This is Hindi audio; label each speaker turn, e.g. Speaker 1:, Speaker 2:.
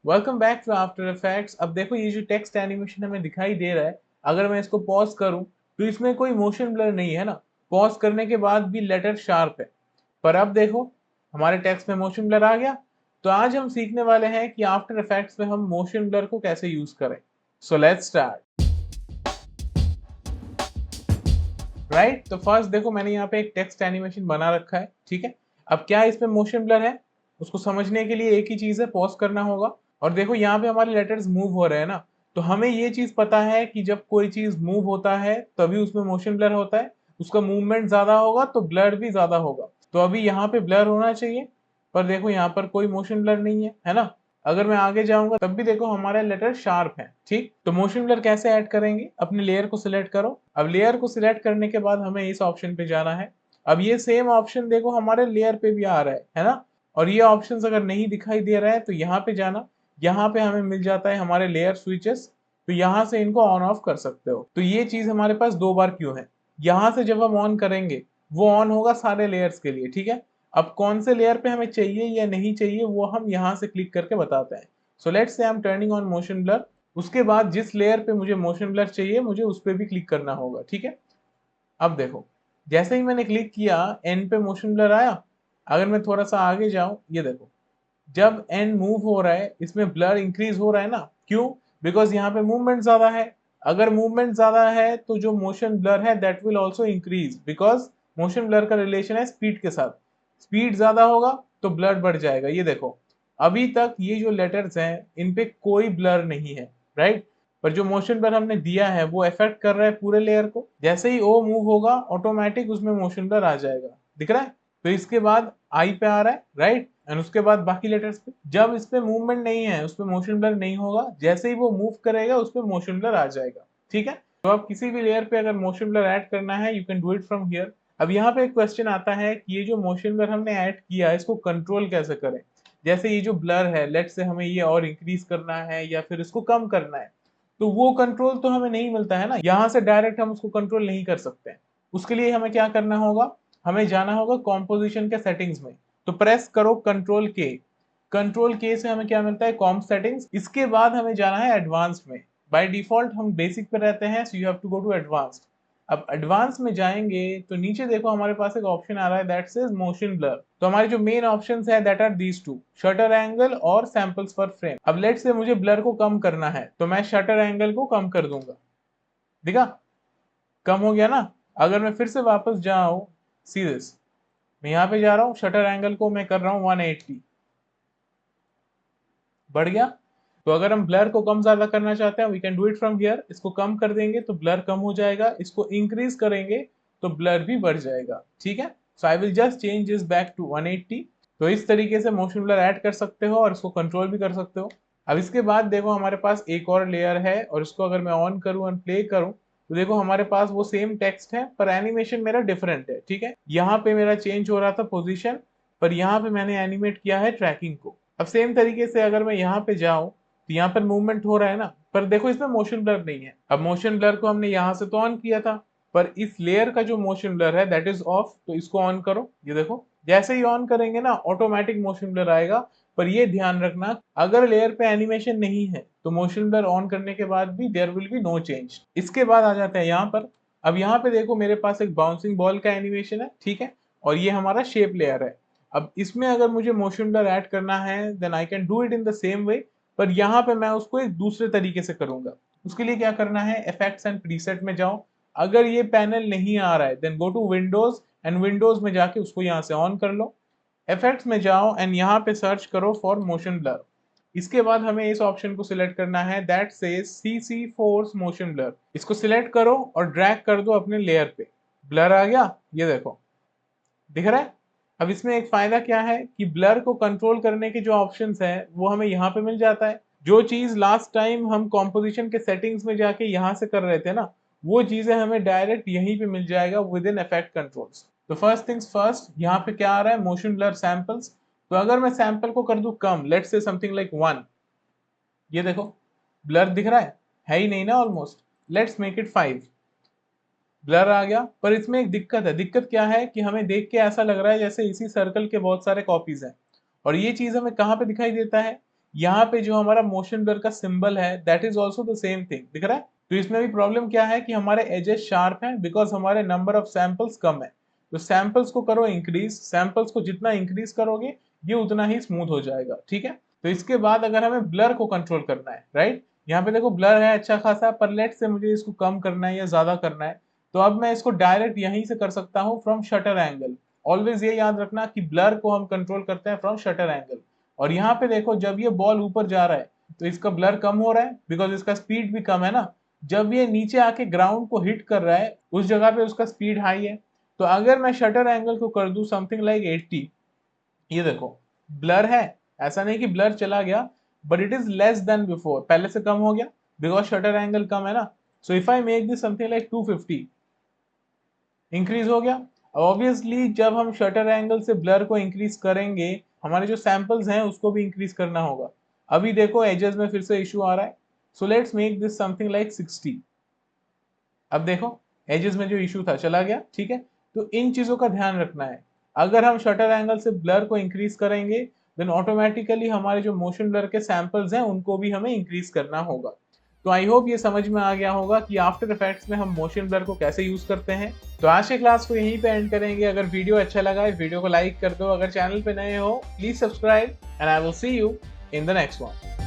Speaker 1: Welcome back to After Effects. अब देखो ये जो टेक्स्ट एनिमेशन हमें दिखाई दे रहा है, अगर मैं इसको पॉज करूं तो इसमें कोई मोशन ब्लर नहीं है ना। पॉज करने के बाद भी लेटर शार्प है। पर अब देखो हमारे टेक्स्ट में मोशन ब्लर आ गया। तो आज हम सीखने वाले हैं कि आफ्टर इफेक्ट्स में हम मोशन ब्लर को कैसे यूज करें। So let's start. राइट, तो फर्स्ट देखो मैंने यहाँ पे एक टेक्स्ट एनिमेशन बना रखा है, ठीक है। अब क्या इसमें मोशन ब्लर है, उसको समझने के लिए एक ही चीज है, पॉज करना होगा। और देखो यहाँ पे हमारे लेटर्स मूव हो रहे हैं ना, तो हमें ये चीज पता है कि जब कोई चीज मूव होता है तभी उसमें मोशन ब्लर होता है। उसका मूवमेंट ज्यादा होगा तो ब्लर भी ज्यादा होगा। तो अभी यहाँ पे ब्लर होना चाहिए, पर देखो यहाँ पर कोई मोशन ब्लर नहीं है ना। अगर मैं आगे जाऊंगा तब भी देखो हमारे लेटर शार्प है, ठीक। तो मोशन ब्लर कैसे ऐड करेंगे, अपने लेयर को सिलेक्ट करो। अब लेयर को सिलेक्ट करने के बाद हमें इस ऑप्शन पे जाना है। अब ये सेम ऑप्शन देखो हमारे लेयर पे भी आ रहा है ना। और ये ऑप्शन अगर नहीं दिखाई दे रहा है तो यहाँ पे जाना। यहाँ पे हमें मिल जाता है हमारे लेयर स्विचेस। तो यहाँ से इनको ऑन ऑफ कर सकते हो। तो ये चीज हमारे पास दो बार क्यों है, यहाँ से जब हम ऑन करेंगे वो ऑन होगा सारे लेयर्स के लिए, ठीक है। अब कौन से लेयर पे हमें चाहिए या नहीं चाहिए वो हम यहाँ से क्लिक करके बताते हैं। So let's say I am turning on motion blur. उसके बाद जिस लेयर पे मुझे मोशन ब्लर चाहिए मुझे उस पे भी क्लिक करना होगा, ठीक है। अब देखो जैसे ही मैंने क्लिक किया एन पे मोशन ब्लर आया। अगर मैं थोड़ा सा आगे जाऊं, ये देखो जब एन मूव हो रहा है इसमें ब्लर इंक्रीज हो रहा है ना। क्यों? बिकॉज यहाँ पे मूवमेंट ज्यादा है। अगर मूवमेंट ज्यादा है तो जो मोशन ब्लर है that will also increase, because motion blur का रिलेशन है स्पीड के साथ। स्पीड ज्यादा होगा तो ब्लर बढ़ जाएगा। ये देखो अभी तक ये जो लेटर्स हैं इन पे कोई ब्लर नहीं है, राइट। पर जो मोशन ब्लर हमने दिया है वो इफेक्ट कर रहा है पूरे लेयर को। जैसे ही ओ मूव होगा ऑटोमेटिक उसमें मोशन ब्लर आ जाएगा, दिख रहा है। तो इसके बाद आई पे आ रहा है, राइट। एंड उसके बाद बाकी लेटर्स पे जब इस पे मूवमेंट नहीं है उस पे मोशन ब्लर नहीं होगा, जैसे ही वो मूव करेगा उस पे मोशन ब्लर आ जाएगा, ठीक है। तो अब किसी भी लेयर पे अगर मोशन ब्लर ऐड करना है you can do it from here. अब यहाँ पे एक क्वेश्चन आता है कि ये जो मोशन ब्लर हमने ऐड किया इसको कंट्रोल कैसे करें। जैसे ये जो ब्लर है लेट से हमें ये और इंक्रीज करना है या फिर इसको कम करना है, तो वो कंट्रोल तो हमें नहीं मिलता है ना, यहाँ से डायरेक्ट हम उसको कंट्रोल नहीं कर सकते हैं। उसके लिए हमें क्या करना होगा, हमें जाना होगा कॉम्पोजिशन के सेटिंग्स में। तो प्रेस करो कंट्रोल के। कंट्रोल के से हमें क्या मिलता है, कॉम्प सेटिंग्स। इसके बाद हमें जाना है एडवांस में। बाय डिफॉल्ट हम बेसिक पे रहते हैं, so you have to go to advanced. अब एडवांस में जाएंगे तो नीचे देखो हमारे पास एक ऑप्शन आ रहा है दैट सेज मोशन ब्लर। तो हमारे जो मेन ऑप्शंस है that are these two, shutter angle और सैंपल्स पर फ्रेम। अब लेट से मुझे ब्लर को कम करना है तो मैं शटर एंगल को कम कर दूंगा, दिखा, कम हो गया ना। अगर मैं फिर से वापस जाऊं, सी दिस, मैं यहाँ पे जा रहा हूँ, शटर एंगल को मैं कर रहा हूँ 180, बढ़ गया। तो अगर हम ब्लर को कम ज्यादा करना चाहते हैं we can do it from here. इसको कम कर देंगे तो ब्लर कम हो जाएगा, इसको इंक्रीज करेंगे तो ब्लर भी बढ़ जाएगा, ठीक है। So I will just change this back to 180। तो इस तरीके से मोशन ब्लर ऐड कर सकते हो और इसको कंट्रोल भी कर सकते हो। अब इसके बाद देखो हमारे पास एक और लेयर है और इसको अगर मैं ऑन करूं एंड प्ले करूं तो देखो हमारे पास वो सेम टेक्स्ट है पर एनिमेशन मेरा डिफरेंट है, ठीक है। यहाँ पे मेरा चेंज हो रहा था पोजीशन, पर यहाँ पे मैंने एनिमेट किया है ट्रैकिंग को। अब सेम तरीके से अगर मैं यहाँ पे जाऊं तो यहाँ पर मूवमेंट हो रहा है ना, पर देखो इसमें मोशन ब्लर नहीं है। अब मोशन ब्लर को हमने यहाँ से तो ऑन किया था, पर इस लेयर का जो मोशन ब्लर है दैट इज ऑफ। तो इसको ऑन करो, ये देखो जैसे ही ऑन करेंगे ना ऑटोमेटिक मोशन ब्लर आएगा। पर ये ध्यान रखना अगर लेयर पे एनिमेशन नहीं है तो मोशन ब्लर ऑन करने के बाद भी there will be no change. इसके बाद आ जाते हैं यहाँ पर। अब यहाँ पे देखो मेरे पास एक बाउंसिंग बॉल का एनिमेशन है, ठीक है। और ये हमारा शेप लेयर है। अब इसमें अगर मुझे मोशन ब्लर ऐड करना है then I can do it in the same way, पर यहाँ पे मैं उसको एक दूसरे तरीके से करूंगा। उसके लिए क्या करना है, इफेक्ट्स एंड प्रीसेट में जाओ। अगर ये पैनल नहीं आ रहा है then go to windows and windows में जाके उसको यहाँ से ऑन कर लो। इफेक्ट्स में जाओ एंड यहाँ पे सर्च करो फॉर मोशन ब्लर। इसके बाद हमें इस ऑप्शन को सिलेक्ट करना है that says CC force motion blur. इसको सिलेक्ट करो और ड्रैग कर दो अपने लेयर पे। ब्लर आ गया, ये देखो दिख रहा है। अब इसमें एक फायदा क्या है कि ब्लर को कंट्रोल करने के जो ऑप्शंस है वो हमें यहाँ पे मिल जाता है। जो चीज लास्ट टाइम हम कॉम्पोजिशन के सेटिंग्स में जाके यहाँ से कर रहे थे ना, वो चीजें हमें डायरेक्ट यहीं पे मिल जाएगा विद इन इफेक्ट कंट्रोल्स। तो फर्स्ट थिंग्स फर्स्ट, यहाँ पे क्या आ रहा है, मोशन ब्लर सैंपल्स। तो अगर मैं सैंपल को कर दूं कम, लेट्स से समथिंग लाइक 1, ये देखो ब्लर दिख रहा है ही नहीं ना almost. Let's make it 5, blur आ गया। पर इसमें एक दिक्कत है। दिक्कत क्या है कि हमें देख के ऐसा लग रहा है जैसे इसी सर्कल के बहुत सारे कॉपीज हैं। और ये चीज हमें कहाँ पे दिखाई देता है, यहाँ पे जो हमारा मोशन ब्लर का सिंबल है that is also the same thing, दिख रहा है। तो इसमें भी प्रॉब्लम क्या है कि हमारे एजेस शार्प हैं बिकॉज हमारे नंबर ऑफ सैंपल्स कम है। तो सैंपल्स को करो इंक्रीज, सैंपल्स को जितना इंक्रीज करोगे ये उतना ही स्मूथ हो जाएगा, ठीक है। तो इसके बाद अगर हमें ब्लर को कंट्रोल करना है, राइट, यहाँ पे देखो ब्लर है अच्छा खासा, पर लेट से मुझे इसको कम करना है या ज्यादा करना है, तो अब मैं इसको डायरेक्ट यहीं से कर सकता हूँ फ्रॉम शटर एंगल। ऑलवेज ये याद रखना कि ब्लर को हम कंट्रोल करते हैं फ्रॉम शटर एंगल। और यहाँ पे देखो जब ये बॉल ऊपर जा रहा है तो इसका ब्लर कम हो रहा है बिकॉज इसका स्पीड भी कम है ना। जब ये नीचे आके ग्राउंड को हिट कर रहा है उस जगह पे उसका स्पीड हाई है। तो अगर मैं शटर एंगल को कर दूं समथिंग लाइक 80, ये देखो ब्लर है, ऐसा नहीं कि ब्लर चला गया, but it is less than before, पहले से कम हो गया बिकॉज शटर एंगल कम है ना। So if I make this something like 250, increase हो गया। ऑब्वियसली जब हम शटर एंगल से ब्लर को इंक्रीज करेंगे हमारे जो सैंपल्स हैं उसको भी इंक्रीज करना होगा। अभी देखो एजेस में फिर से इशू आ रहा है, so let's make this something like 60। अब देखो एजेस में जो इशू था चला गया, ठीक है। तो इन चीजों का ध्यान रखना है। अगर हम शटर एंगल से ब्लर को इंक्रीज करेंगे देन ऑटोमेटिकली हमारे जो मोशन ब्लर के सैंपल्स हैं उनको भी हमें इंक्रीज करना होगा। तो आई होप ये समझ में आ गया होगा कि आफ्टर इफेक्ट्स में हम मोशन ब्लर को कैसे यूज करते हैं। तो आज के क्लास को यहीं पे एंड करेंगे। अगर वीडियो अच्छा लगा है वीडियो को लाइक कर दो, अगर चैनल पे नए हो please subscribe and I will see you in the next one.